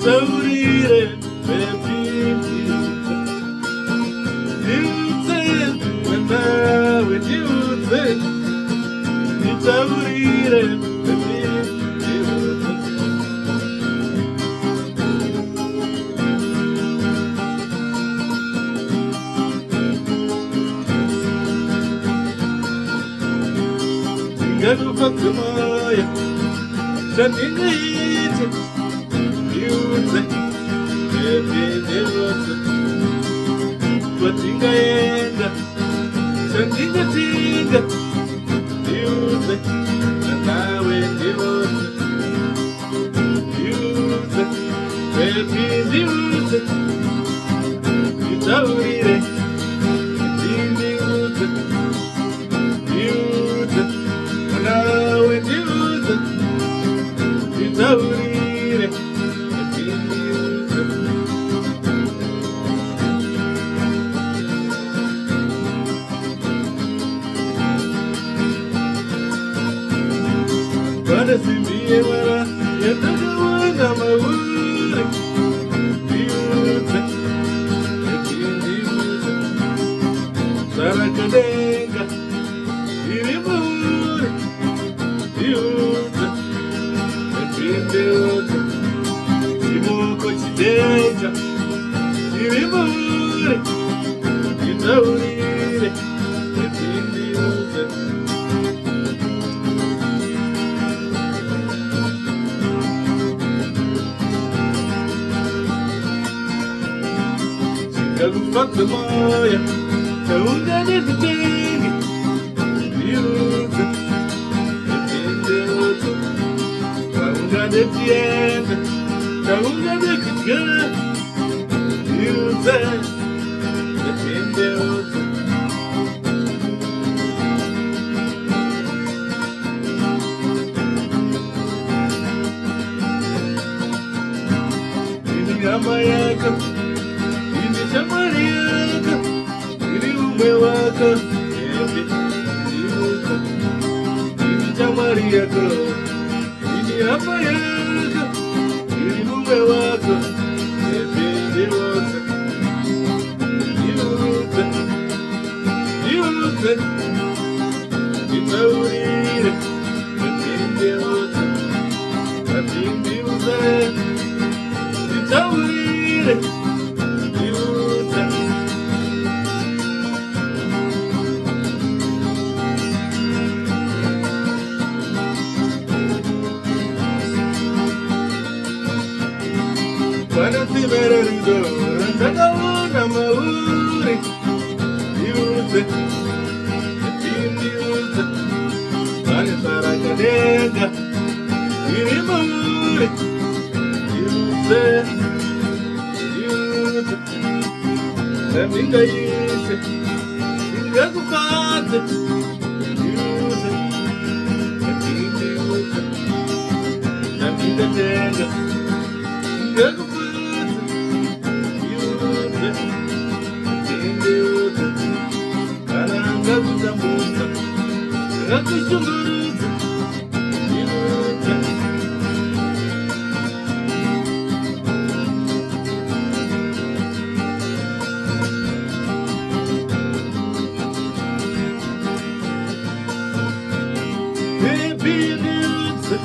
Nitaurire pepindi Niutse nawe niutse Nitaurire pepindi Ngagufata moya Shandingayite Niutse pepindi Watingaenda Shandingatinga Niutse nawe niutse Niutse pepindi Nitaurire pepindi Niutse nawe niutse Nitaurire pepindi Simbiye mara yatagawana mawure Niutse pepindi Sarakadenga irimure Niutse pepindi Simuko chideja irimure Nitaurire pepindi Ngagufata moya Kaungane kutengi Niutse pepindi Kaungane tienda Kaungane kutgana Niutse pepindi Yamayaka Ini chamariaka Ini umewaka Ebi Niutse Ini chamariaka Ini yamayaka Ini umewaka Ebi Niutse Niutse Niutse Nitaurire pepindi Pepindi Nitaurire Niutse Vanatibere rido Rantagawana mauri Niutse pepindi Vanatarakadega Irimure Niutse Ningayise Ngagufata Niutse pepindi Nabingatenga Ngagufata Niutse pepindi Ngakutambuka Ngakushunguruza Niutse Niutse